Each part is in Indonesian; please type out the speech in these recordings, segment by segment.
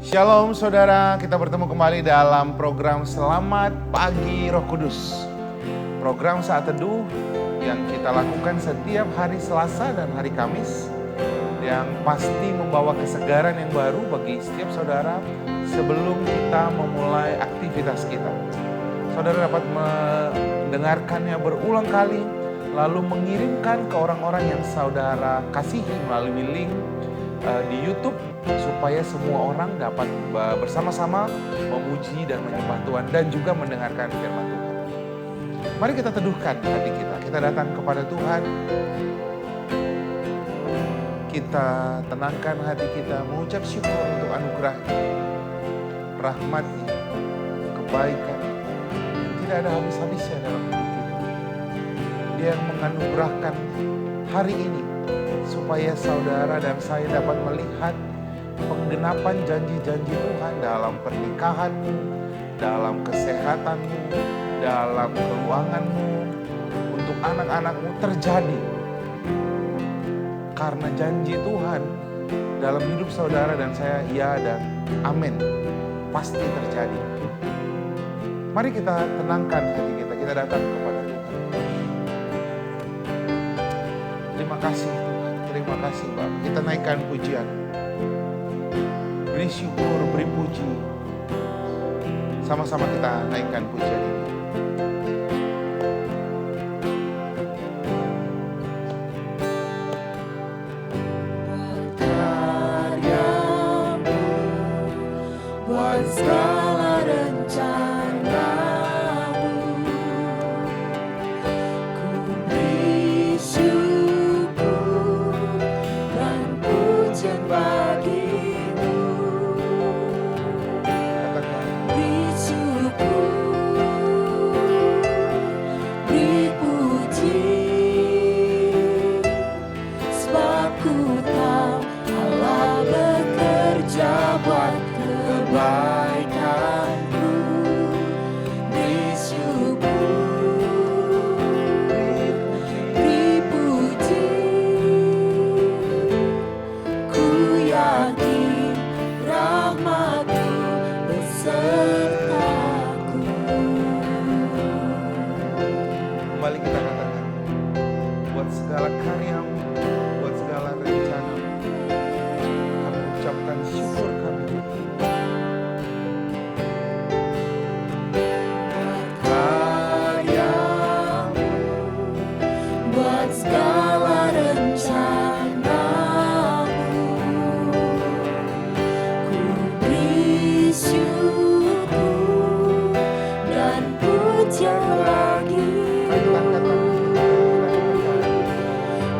Shalom saudara, kita bertemu kembali dalam program Selamat Pagi Roh Kudus. Program saat teduh yang kita lakukan setiap hari Selasa dan hari Kamis, yang pasti membawa kesegaran yang baru bagi setiap saudara sebelum kita memulai aktivitas kita. Saudara dapat mendengarkannya berulang kali, lalu mengirimkan ke orang-orang yang saudara kasihi melalui link di YouTube, supaya semua orang dapat bersama-sama memuji dan menyembah Tuhan dan juga mendengarkan firman Tuhan. Mari kita teduhkan hati kita. Kita datang kepada Tuhan. Kita tenangkan hati kita, mengucap syukur untuk anugerah-Nya, rahmat-Nya, kebaikan-Nya yang tidak ada habis-habisnya dalam hidup kita. Dia yang menganugerahkan hari ini supaya saudara dan saya dapat melihat penggenapan janji-janji Tuhan dalam pernikahanmu, dalam kesehatanmu, dalam keuanganmu, untuk anak-anakmu terjadi. Karena janji Tuhan dalam hidup saudara dan saya, ya dan amin, pasti terjadi. Mari kita tenangkan hati kita, kita datang kepada Tuhan. Terima kasih Tuhan, terima kasih Bapak. Kita naikkan pujian. Beri syukur, beri puji. Sama-sama kita naikkan pujian ini. Berkaryamu buat segala rencanamu, ku beri syukur dan pujian bagimu. Beri syukur, beri puji, sebab ku tahu Allah bekerja buat kebaikanku. Beri syukur, beri puji, ku yakin rahmat-Mu besertaku. Kembali kita katakan, buat segala karyamu, buat segala rencanamu, kami ucapkan syukur kami. Karyamu buat segala rencanamu, ku beri syukur dan pujian lagi.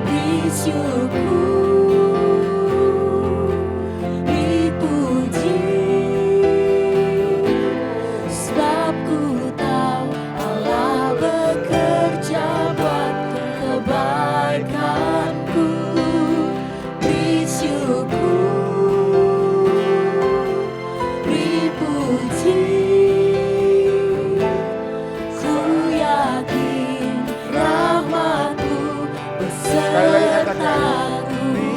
Beri syukur, beri puji, sebab ku tahu Allah bekerja buat kebaikanku. Beri syukur, beri puji, ku yakin rahmat-Mu Sekali lagi katakan, besertaku. beri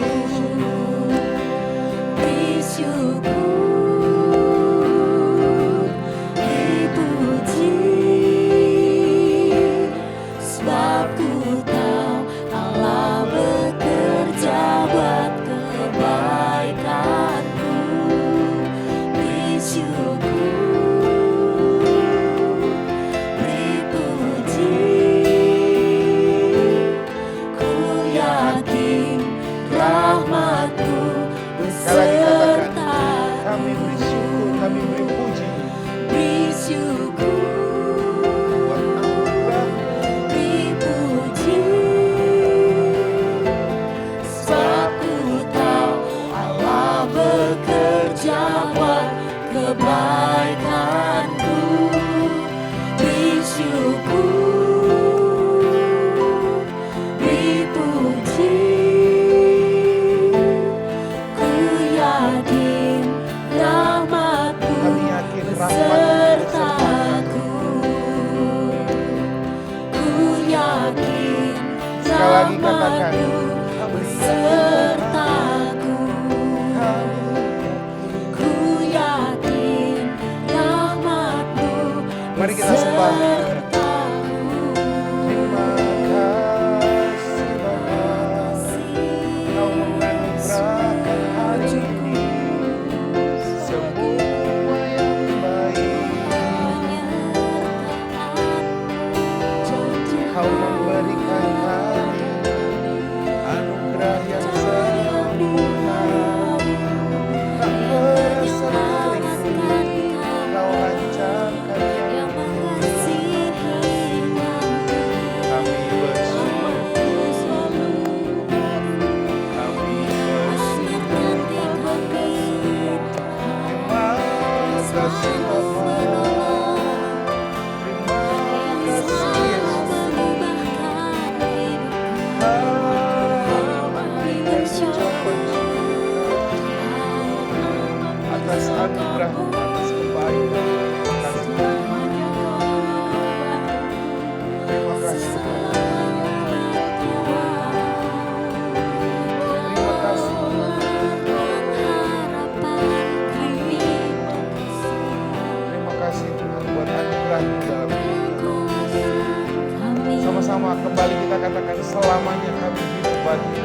bagimu.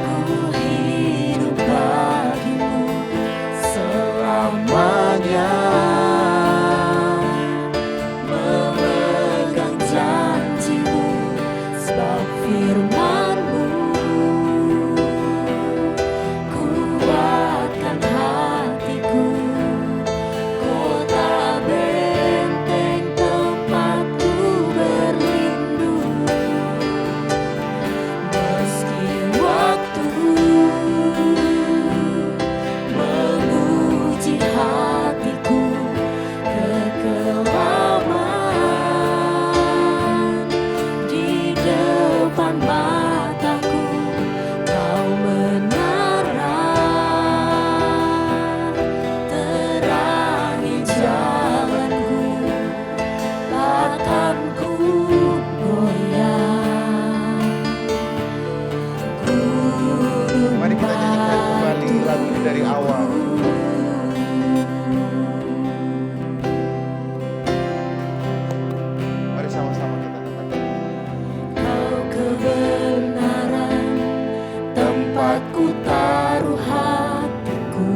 Ku hidup bagimu selamanya, memegang janjimu sebab firman-Mu. Kuatkan hatiku, kota benteng tempatku berlindung. Meski waktu menguji hatiku kekelaman, di depan mataku Kau menara, terangi jalanku, takkan ku goyah. Gunung Mari kita nyanyikan kembali lagu ini dari awal. Mari sama-sama kita katakan. Kau kebenaran, tempatku taruh hatiku,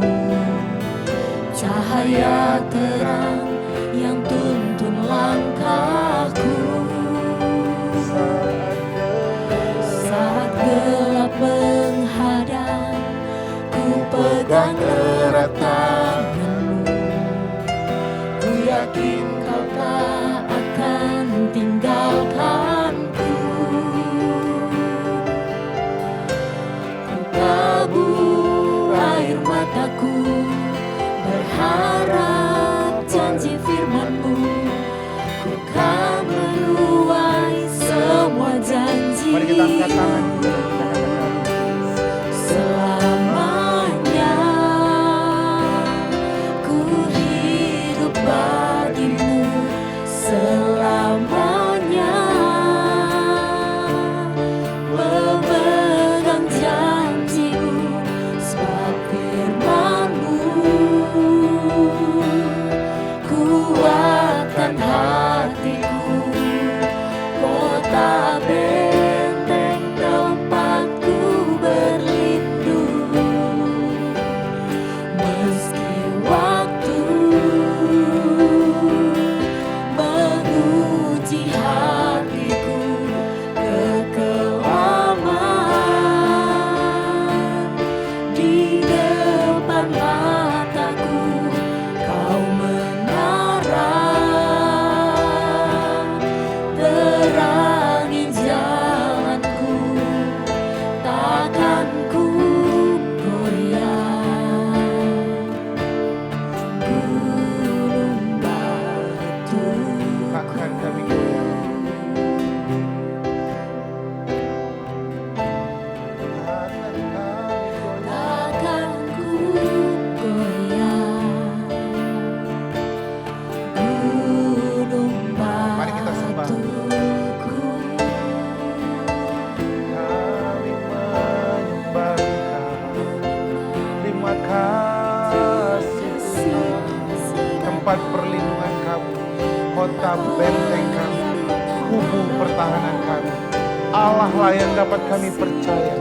cahaya terang yang tuntun langkahku. Saat gelap menghadang, ku pegang erat tangan-Mu. Ku yakin Kau tak akan tinggalkanku. Ku tabur air mataku, berharap janji firman-Mu. Ku kan menuai semua janji. Mari kita angkat tangan kita katakan. Selamanya ku hidup bagimu, selamanya memegang janji-Mu sebab firman-Mu. Kuatkan hatiku, kota benteng tempatku berlindung. Meski waktu menguji hatiku kekelaman, di depan mataku Kau menara, terangi jalanku, takkan ku goyah. Gunung batu, Takkan kami goyah. Takkan kami goyah. takkan ku goyah. Gunung Mari kita sembah. batuku, Kami menyembah Engkau. Terima kasih Tuhan, tempat perlindungan kami, kota benteng kami, kubu pertahanan kami. Allah lah yang dapat kami percaya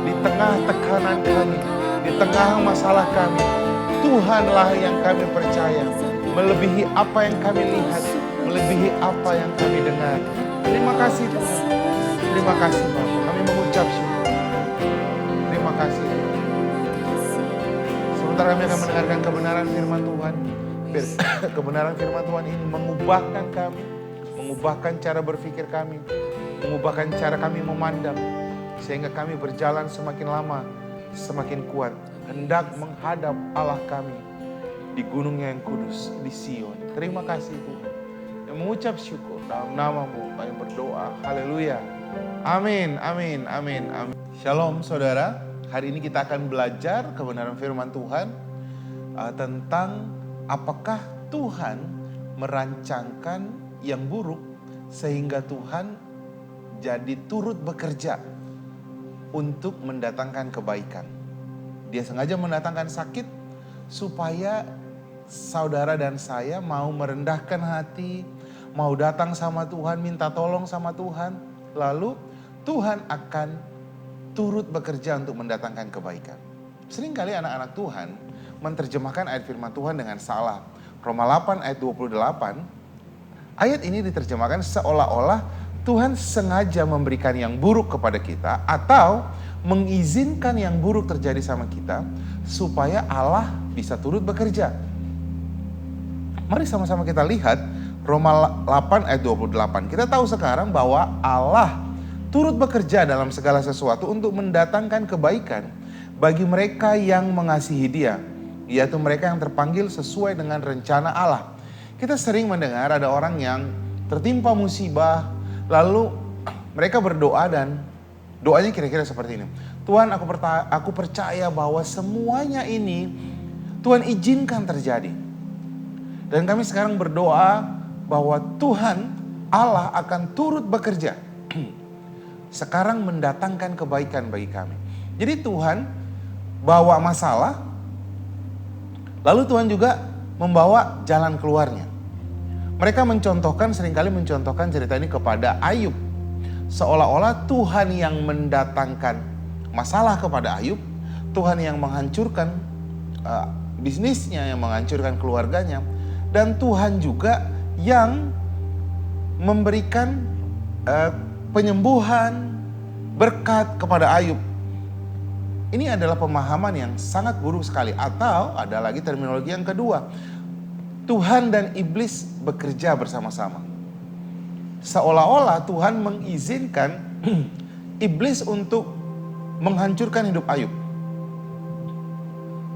di tengah tekanan kami, di tengah masalah kami. Tuhanlah yang kami percaya, melebihi apa yang kami lihat, melebihi apa yang kami dengar. Terima kasih Tuhan, terima kasih Bapa. Kami mengucap syukur. Terima kasih. Sementara kami akan mendengarkan kebenaran firman Tuhan. Kebenaran firman Tuhan ini mengubahkan kami, mengubahkan cara berpikir kami, mengubahkan cara kami memandang, sehingga kami berjalan semakin lama, semakin kuat, hendak menghadap Allah kami di gunungnya yang kudus, di Sion. Terima kasih Tuhan. Yang mengucap syukur dalam nama-Mu kami berdoa. Haleluya. Amin, amin, amin, amin. Shalom saudara. Hari ini kita akan belajar kebenaran firman Tuhan tentang apakah Tuhan merancangkan yang buruk sehingga Tuhan jadi turut bekerja untuk mendatangkan kebaikan. Dia sengaja mendatangkan sakit supaya saudara dan saya mau merendahkan hati, mau datang sama Tuhan, minta tolong sama Tuhan, lalu Tuhan akan turut bekerja untuk mendatangkan kebaikan. Seringkali anak-anak Tuhan menerjemahkan ayat firman Tuhan dengan salah. Roma 8 ayat 28, ayat ini diterjemahkan seolah-olah Tuhan sengaja memberikan yang buruk kepada kita atau mengizinkan yang buruk terjadi sama kita supaya Allah bisa turut bekerja. Mari sama-sama kita lihat Roma 8 ayat 28. Kita tahu sekarang bahwa Allah turut bekerja dalam segala sesuatu untuk mendatangkan kebaikan bagi mereka yang mengasihi Dia, yaitu mereka yang terpanggil sesuai dengan rencana Allah. Kita sering mendengar ada orang yang tertimpa musibah, lalu mereka berdoa dan doanya kira-kira seperti ini. Tuhan, aku percaya bahwa semuanya ini Tuhan izinkan terjadi. Dan kami sekarang berdoa bahwa Tuhan Allah akan turut bekerja. Sekarang mendatangkan kebaikan bagi kami. Jadi Tuhan bawa masalah, lalu Tuhan juga membawa jalan keluarnya. Mereka seringkali mencontohkan cerita ini kepada Ayub. Seolah-olah Tuhan yang mendatangkan masalah kepada Ayub, Tuhan yang menghancurkan bisnisnya, yang menghancurkan keluarganya, dan Tuhan juga yang memberikan penyembuhan, berkat kepada Ayub. Ini adalah pemahaman yang sangat buruk sekali. Atau ada lagi terminologi yang kedua. Tuhan dan iblis bekerja bersama-sama. Seolah-olah Tuhan mengizinkan iblis untuk menghancurkan hidup Ayub.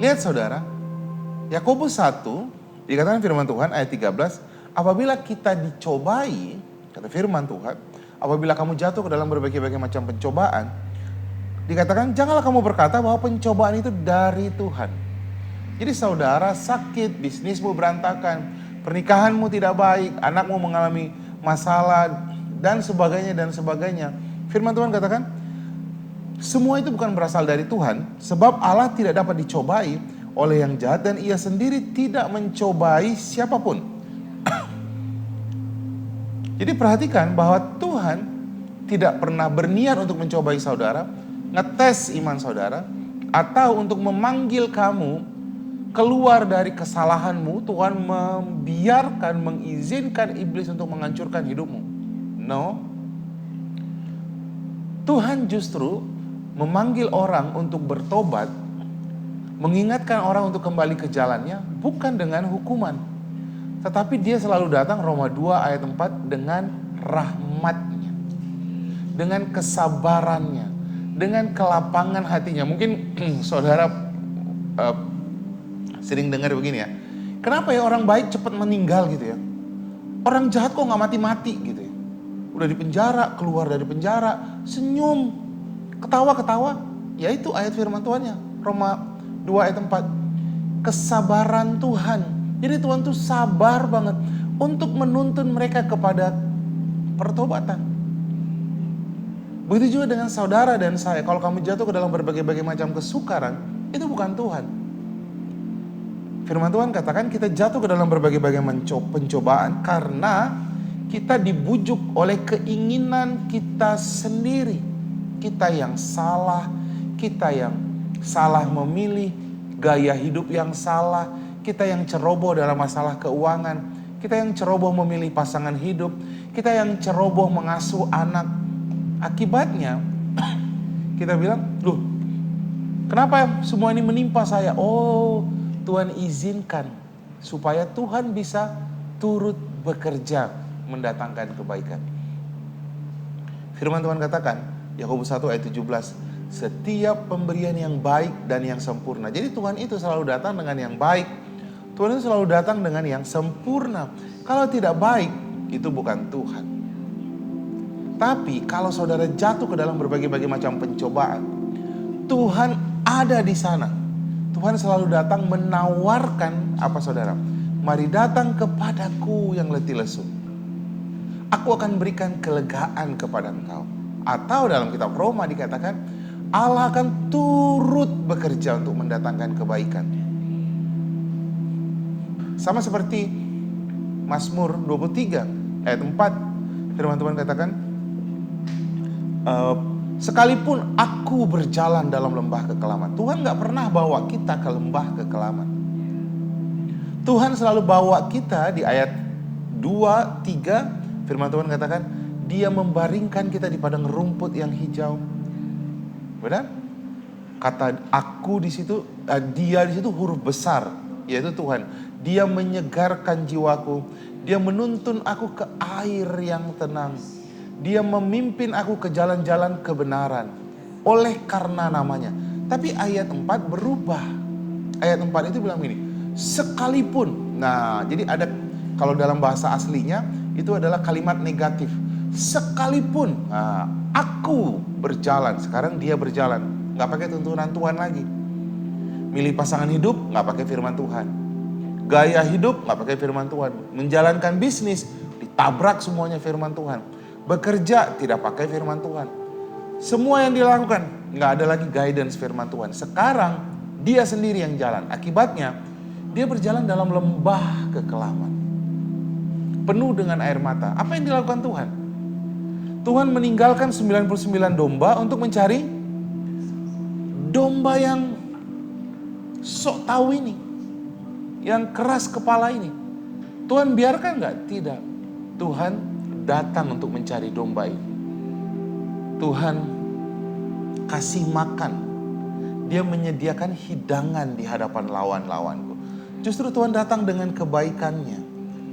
Lihat saudara, Yakobus 1 dikatakan firman Tuhan ayat 13, apabila kita dicobai, kata firman Tuhan, apabila kamu jatuh ke dalam berbagai-bagai macam pencobaan, dikatakan janganlah kamu berkata bahwa pencobaan itu dari Tuhan. Jadi saudara sakit, bisnismu berantakan, pernikahanmu tidak baik, anakmu mengalami masalah dan sebagainya dan sebagainya. Firman Tuhan katakan semua itu bukan berasal dari Tuhan, sebab Allah tidak dapat dicobai oleh yang jahat dan Ia sendiri tidak mencobai siapapun. Jadi perhatikan bahwa Tuhan tidak pernah berniat untuk mencobai saudara, ngetes iman saudara, atau untuk memanggil kamu keluar dari kesalahanmu. Tuhan membiarkan, mengizinkan iblis untuk menghancurkan hidupmu. No. Tuhan justru memanggil orang untuk bertobat, mengingatkan orang untuk kembali ke jalannya, bukan dengan hukuman. Tetapi dia selalu datang, Roma 2 ayat 4, dengan rahmatnya, dengan kesabarannya, dengan kelapangan hatinya. Mungkin saudara sering dengar begini ya, kenapa ya orang baik cepat meninggal gitu ya? Orang jahat kok gak mati-mati gitu ya? Udah di penjara, keluar dari penjara, senyum, ketawa-ketawa. Ya itu ayat firman Tuhannya, Roma 2 ayat 4. Kesabaran Tuhan. Jadi Tuhan tuh sabar banget untuk menuntun mereka kepada pertobatan. Begitu juga dengan saudara dan saya. Kalau kamu jatuh ke dalam berbagai-bagai macam kesukaran, itu bukan Tuhan. Firman Tuhan katakan kita jatuh ke dalam berbagai-bagai pencobaan karena kita dibujuk oleh keinginan kita sendiri. Kita yang salah memilih gaya hidup yang salah, kita yang ceroboh dalam masalah keuangan, kita yang ceroboh memilih pasangan hidup, kita yang ceroboh mengasuh anak. Akibatnya kita bilang, "Loh, kenapa semua ini menimpa saya?" Oh, Tuhan izinkan supaya Tuhan bisa turut bekerja mendatangkan kebaikan. Firman Tuhan katakan, Yakobus 1 ayat 17, setiap pemberian yang baik dan yang sempurna. Jadi Tuhan itu selalu datang dengan yang baik. Tuhan itu selalu datang dengan yang sempurna. Kalau tidak baik, itu bukan Tuhan. Tapi kalau saudara jatuh ke dalam berbagai-bagai macam pencobaan, Tuhan ada di sana. Tuhan selalu datang menawarkan apa saudara? Mari datang kepadaku yang letih lesu. Aku akan berikan kelegaan kepada engkau. Atau dalam kitab Roma dikatakan Allah akan turut bekerja untuk mendatangkan kebaikan. Sama seperti Mazmur 23. Ayat 4, firman Tuhan katakan, sekalipun aku berjalan dalam lembah kekelaman. Tuhan gak pernah bawa kita ke lembah kekelaman. Tuhan selalu bawa kita di ayat 2, 3, firman Tuhan katakan, Dia membaringkan kita di padang rumput yang hijau. Benar? Kata aku di situ, Dia di situ huruf besar, yaitu Tuhan. Dia menyegarkan jiwaku. Dia menuntun aku ke air yang tenang. Dia memimpin aku ke jalan-jalan kebenaran oleh karena namanya. Tapi ayat 4 berubah. Ayat 4 itu bilang gini, sekalipun. Nah, jadi ada, kalau dalam bahasa aslinya itu adalah kalimat negatif. Sekalipun aku berjalan, sekarang dia berjalan. Gak pakai tuntunan Tuhan lagi. Milih pasangan hidup, gak pakai firman Tuhan. Gaya hidup, gak pakai firman Tuhan. Menjalankan bisnis, ditabrak semuanya firman Tuhan. Bekerja, tidak pakai firman Tuhan. Semua yang dilakukan, gak ada lagi guidance firman Tuhan. Sekarang, dia sendiri yang jalan. Akibatnya, dia berjalan dalam lembah kekelaman. Penuh dengan air mata. Apa yang dilakukan Tuhan? Tuhan meninggalkan 99 domba untuk mencari domba yang sok tahu ini. Yang keras kepala ini. Tuhan biarkan gak? Tidak. Tuhan datang untuk mencari domba ini. Tuhan kasih makan. Dia menyediakan hidangan di hadapan lawan-lawanku. Justru Tuhan datang dengan kebaikannya.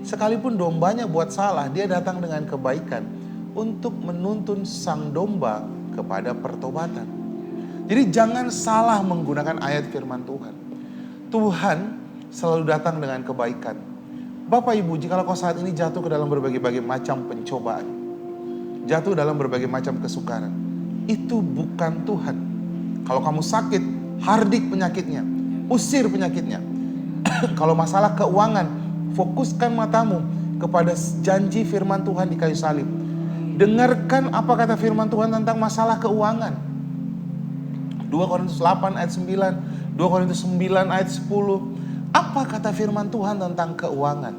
Sekalipun dombanya buat salah, dia datang dengan kebaikan untuk menuntun sang domba kepada pertobatan. Jadi jangan salah menggunakan ayat firman Tuhan. Tuhan selalu datang dengan kebaikan. Bapak Ibu, jika kau saat ini jatuh ke dalam berbagai macam pencobaan, jatuh dalam berbagai macam kesukaran, itu bukan Tuhan. Kalau kamu sakit, hardik penyakitnya, usir penyakitnya. Kalau masalah keuangan, fokuskan matamu kepada janji firman Tuhan di kayu salib. Dengarkan apa kata firman Tuhan tentang masalah keuangan. 2 Korintus 8 ayat 9, 2 Korintus 9 ayat 10. Apa kata firman Tuhan tentang keuangan?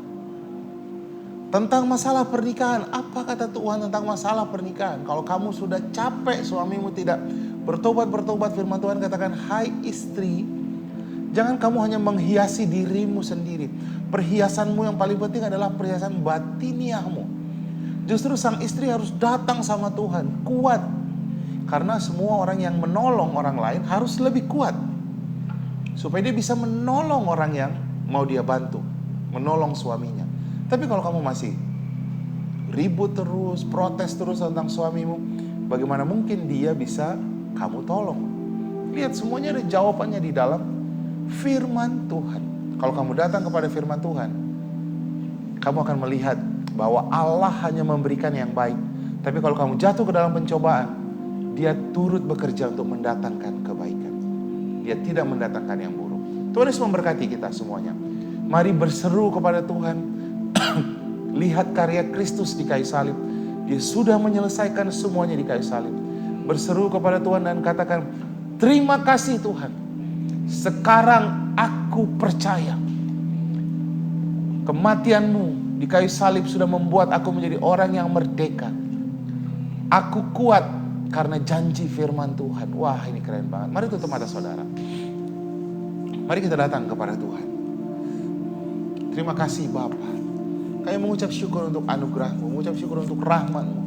Tentang masalah pernikahan, apa kata Tuhan tentang masalah pernikahan? Kalau kamu sudah capek suamimu tidak bertobat, firman Tuhan katakan, hai istri, jangan kamu hanya menghiasi dirimu sendiri. Perhiasanmu yang paling penting adalah perhiasan batiniahmu. Justru sang istri harus datang sama Tuhan, kuat. Karena semua orang yang menolong orang lain harus lebih kuat. Supaya dia bisa menolong orang yang mau dia bantu. Menolong suaminya. Tapi kalau kamu masih ribut terus, protes terus tentang suamimu, bagaimana mungkin dia bisa kamu tolong? Lihat, semuanya ada jawabannya di dalam firman Tuhan. Kalau kamu datang kepada firman Tuhan, kamu akan melihat bahwa Allah hanya memberikan yang baik. Tapi kalau kamu jatuh ke dalam pencobaan, Dia turut bekerja untuk mendatangkan kebaikan. Dia tidak mendatangkan yang buruk. Tuhan Yesus memberkati kita semuanya. Mari berseru kepada Tuhan. Lihat karya Kristus di kayu salib. Dia sudah menyelesaikan semuanya di kayu salib. Berseru kepada Tuhan dan katakan, terima kasih Tuhan. Sekarang aku percaya. Kematian-Mu di kayu salib sudah membuat aku menjadi orang yang merdeka. Aku kuat karena janji firman Tuhan. Wah, ini keren banget. Mari tutup mata saudara. Mari kita datang kepada Tuhan. Terima kasih Bapa. Kami mengucap syukur untuk anugerah-Mu, mengucap syukur untuk rahmat-Mu,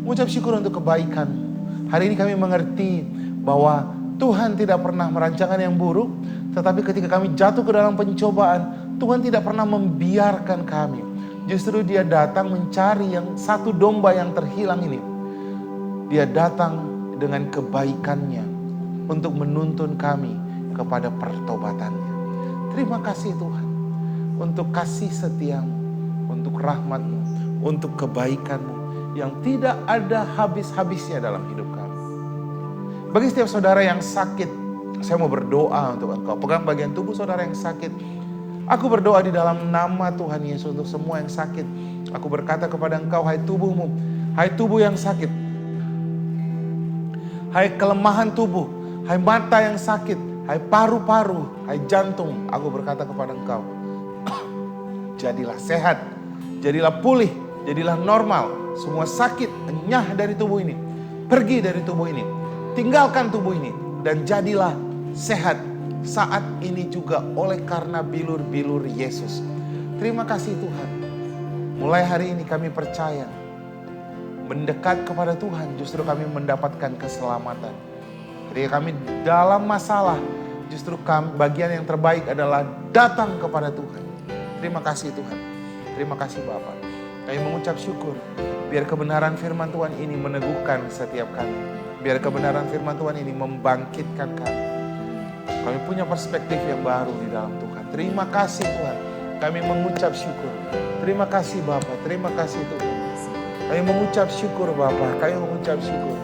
mengucap syukur untuk kebaikan-Mu. Hari ini kami mengerti bahwa Tuhan tidak pernah merancangkan yang buruk, tetapi ketika kami jatuh ke dalam pencobaan, Tuhan tidak pernah membiarkan kami. Justru Dia datang mencari yang satu domba yang terhilang ini. Dia datang dengan kebaikannya untuk menuntun kami kepada pertobatannya. Terima kasih Tuhan untuk kasih setia-Mu, untuk rahmat-Mu, untuk kebaikan-Mu yang tidak ada habis-habisnya dalam hidup kami. Bagi setiap saudara yang sakit, saya mau berdoa untuk engkau. Pegang bagian tubuh saudara yang sakit. Aku berdoa di dalam nama Tuhan Yesus untuk semua yang sakit. Aku berkata kepada engkau, hai tubuhmu, hai tubuh yang sakit, hai kelemahan tubuh, hai mata yang sakit, hai paru-paru, hai jantung. Aku berkata kepada engkau, jadilah sehat, jadilah pulih Jadilah normal, semua sakit enyah dari tubuh ini. Pergi dari tubuh ini, tinggalkan tubuh ini. Dan jadilah sehat saat ini juga oleh karena bilur-bilur Yesus. Terima kasih Tuhan. Mulai hari ini kami percaya, mendekat kepada Tuhan justru kami mendapatkan keselamatan. Ketika kami dalam masalah, justru bagian yang terbaik adalah datang kepada Tuhan. Terima kasih Tuhan. Terima kasih Bapa. Kami mengucap syukur. Biar kebenaran firman Tuhan ini meneguhkan setiap kami. Biar kebenaran firman Tuhan ini membangkitkan kami. Kami punya perspektif yang baru di dalam Tuhan. Terima kasih Tuhan. Kami mengucap syukur. Terima kasih Bapa. Terima kasih Tuhan. Kami mengucap syukur Bapa. Kami mengucap syukur.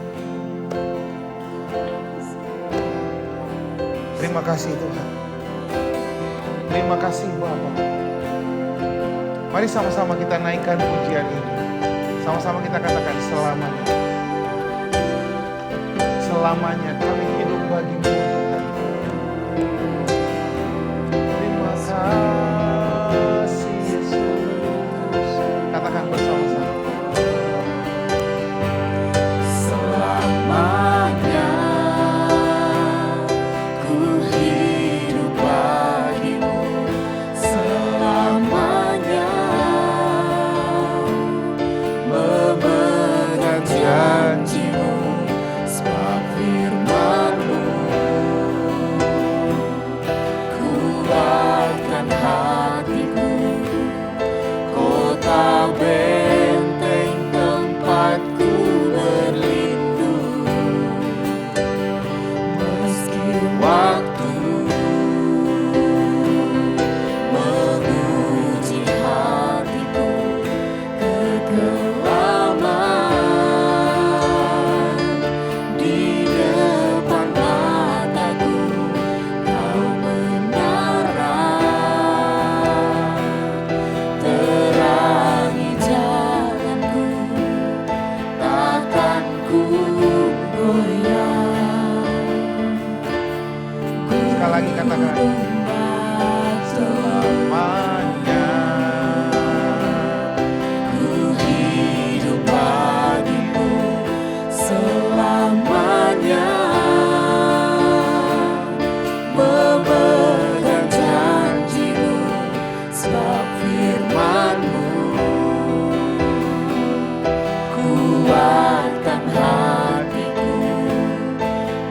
Terima kasih Tuhan. Terima kasih Bapa. Mari sama-sama kita naikkan pujian ini. Sama-sama kita katakan selamanya. Selamanya kami hidup bagi-Mu Tuhan. Terima kasih Yesus. Katakan bersama-sama. Selamanya ku hidup bagimu, selamanya memegang janji-Mu, sebab firman-Mu kuatkan hatiku, kota benteng tempatku berlindung. Meski waktu menguji hatiku, kekelaman di depan mataku, Kau menyerang, terangi jalanku, takkan ku goyah. Sekali lagi katakan. Selamanya. Ku hidup bagimu, selamanya memegang janji-Mu, sebab firman-Mu kuatkan hatiku,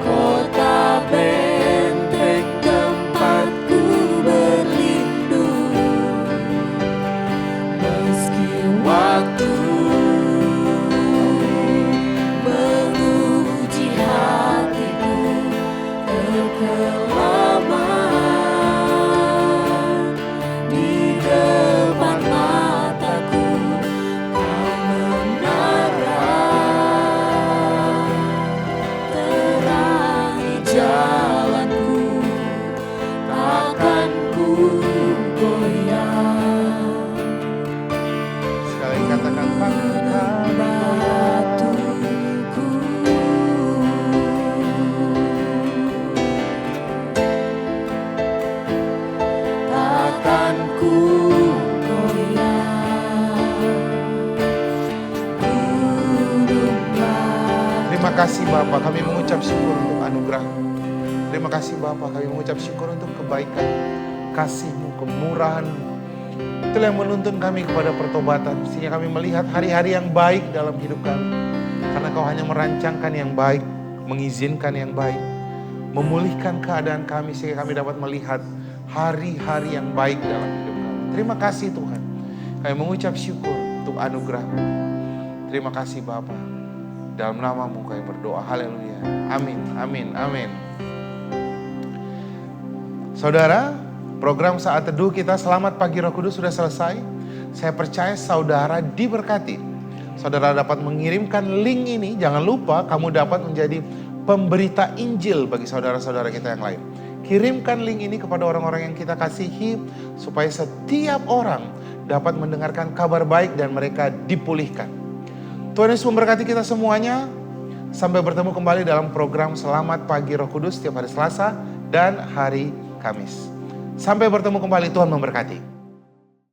kota benteng tempatku berlindung. Meski waktu menguji hatiku, kekelaman di depan mataku, Kau menerang, terangi jalanku, takkan ku goyah. Sekali lagi katakan bangkitkan. Batuku, takkan ku goyah. Gunung batu. Terima kasih Bapa, kami mengucap syukur untuk anugerah. Terima kasih Bapa, kami mengucap syukur untuk kebaikan, kasih-Mu, kemurahan-Mu. Itulah yang menuntun kami kepada pertobatan, sehingga kami melihat hari-hari yang baik dalam hidup kami. Karena Kau hanya merancangkan yang baik, mengizinkan yang baik, memulihkan keadaan kami sehingga kami dapat melihat hari-hari yang baik dalam hidup kami. Terima kasih Tuhan. Kami mengucap syukur untuk anugerah-Mu. Terima kasih Bapa. Dalam nama-Mu kami berdoa. Haleluya. Amin, amin, amin. Saudara, program Saat Teduh kita Selamat Pagi Roh Kudus sudah selesai. Saya percaya saudara diberkati. Saudara dapat mengirimkan link ini. Jangan lupa kamu dapat menjadi pemberita Injil bagi saudara-saudara kita yang lain. Kirimkan link ini kepada orang-orang yang kita kasihi, supaya setiap orang dapat mendengarkan kabar baik dan mereka dipulihkan. Tuhan Yesus memberkati kita semuanya. Sampai bertemu kembali dalam program Selamat Pagi Roh Kudus setiap hari Selasa dan hari Kamis. Sampai bertemu kembali, Tuhan memberkati.